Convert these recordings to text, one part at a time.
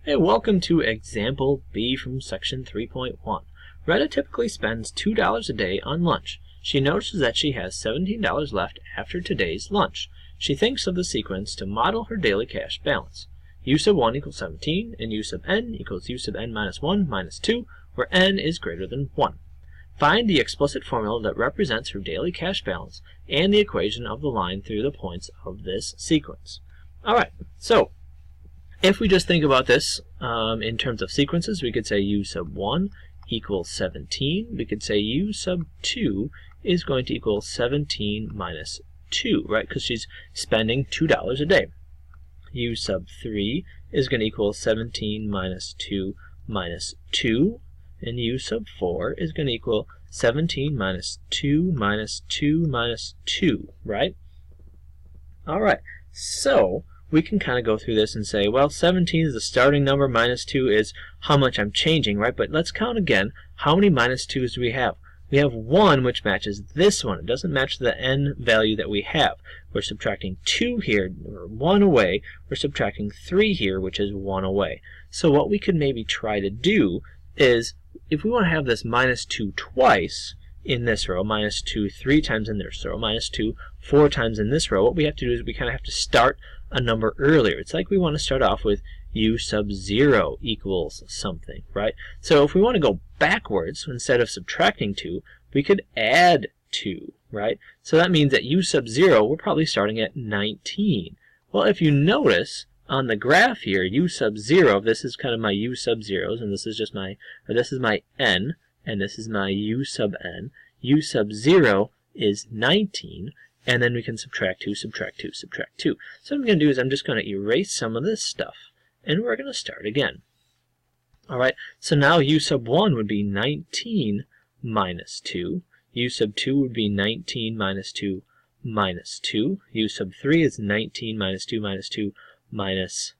Hey, welcome to example B from section 3.1. Retta typically spends $2 a day on lunch. She notices that she has $17 left after today's lunch. She thinks of the sequence to model her daily cash balance. U sub 1 equals 17 and U sub n equals U sub n minus 1 minus 2, where n is greater than 1. Find the explicit formula that represents her daily cash balance and the equation of the line through the points of this sequence. Alright, so if we just think about this in terms of sequences, we could say U sub 1 equals 17. We could say U sub 2 is going to equal 17 minus 2, right? Because she's spending $2 a day. U sub 3 is going to equal 17 minus 2 minus 2. And U sub 4 is going to equal 17 minus 2 minus 2 minus 2, right? Alright, so we can kind of go through this and say, well, 17 is the starting number, minus 2 is how much I'm changing, right? But let's count again. How many minus 2's do we have? We have 1, which matches this one. It doesn't match the n value that we have. We're subtracting 2 here, or 1 away. We're subtracting 3 here, which is 1 away. So what we could maybe try to do is, if we want to have this minus 2 twice in this row, minus 2 3 times in this row, minus 2 4 times in this row, what we have to do is we kind of have to start a number earlier. It's like we want to start off with U sub 0 equals something, right? So if we want to go backwards, instead of subtracting 2, we could add 2, right? So that means that U sub 0, we're probably starting at 19. Well, if you notice on the graph here, U sub 0, this is kind of my U sub 0s, and this is just my, or this is my n, and this is my U sub n. U sub 0 is 19. And then we can subtract 2, subtract 2, subtract 2. So what I'm going to do is I'm just going to erase some of this stuff, and we're going to start again. Alright, so now U sub 1 would be 19 minus 2. U sub 2 would be 19 minus 2 minus 2. U sub 3 is 19 minus 2 minus 2 minus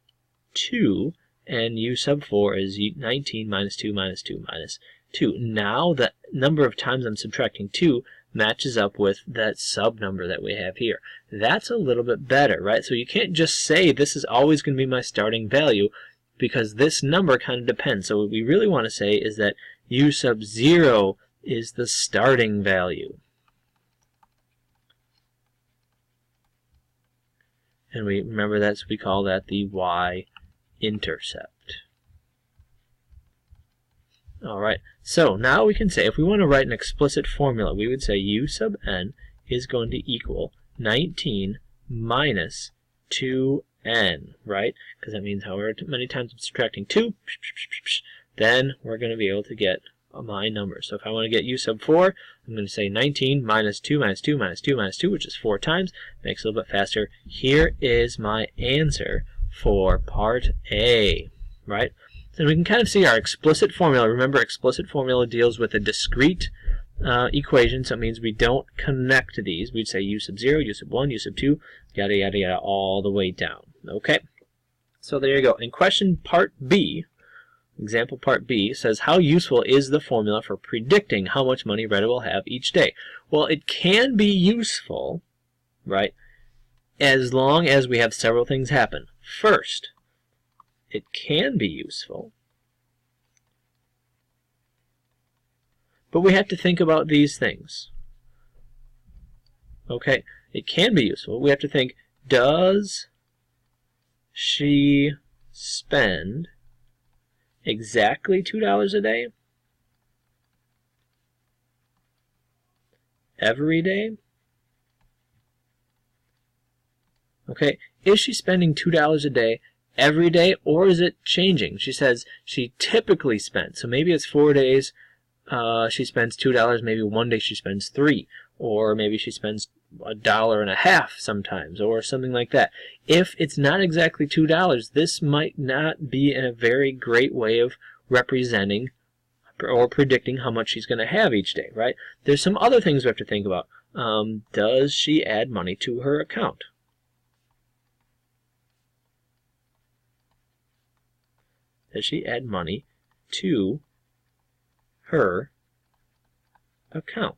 2. And U sub 4 is 19 minus 2 minus 2 minus 2. Now the number of times I'm subtracting 2 matches up with that sub number that we have here. That's a little bit better, right? So you can't just say this is always going to be my starting value, because this number kind of depends. So what we really want to say is that U sub 0 is the starting value. And we remember that, so we call that the y-intercept. Alright, so now we can say, if we want to write an explicit formula, we would say U sub n is going to equal 19 minus 2n, right? Because that means however many times I'm subtracting 2, then we're going to be able to get my number. So if I want to get U sub 4, I'm going to say 19 minus 2 minus 2 minus 2 minus 2, which is 4 times. Makes it a little bit faster. Here is my answer for part A, right? So we can kind of see our explicit formula. Remember, explicit formula deals with a discrete equation, so it means we don't connect these. We'd say U sub 0, U sub 1, U sub 2, yada, yada, yada, all the way down. Okay? So there you go. In question part B, example part B, says, how useful is the formula for predicting how much money Retta will have each day? Well, it can be useful, right, as long as we have several things happen. First, it can be useful, but we have to think about these things. Okay, it can be useful. We have to think, does she spend exactly $2 a day? Every day? Okay, is she spending $2 a day every day, or is it changing? She says she typically spends, so maybe it's 4 days she spends $2, maybe one day she spends 3, or maybe she spends $1.50 sometimes, or something like that. If it's not exactly $2, this might not be a very great way of representing or predicting how much she's going to have each day, right? There's some other things we have to think about. Does she add money to her account? Does she add money to her account?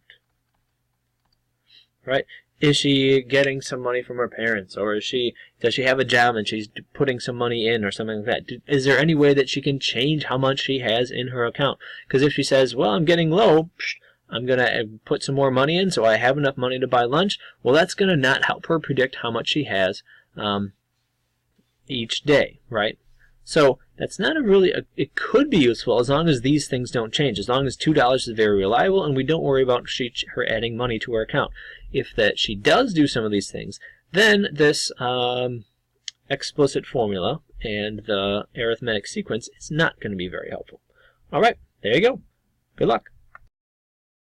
right? Is she getting some money from her parents, or does she have a job and she's putting some money in or something like that? Is there any way that she can change how much she has in her account? Because if she says, well, I'm getting low, I'm going to put some more money in so I have enough money to buy lunch, well, that's going to not help her predict how much she has each day, right? So that's not it could be useful as long as these things don't change, as long as $2 is very reliable and we don't worry about her adding money to her account. If she does do some of these things, then this explicit formula and the arithmetic sequence is not going to be very helpful. All right, there you go. Good luck.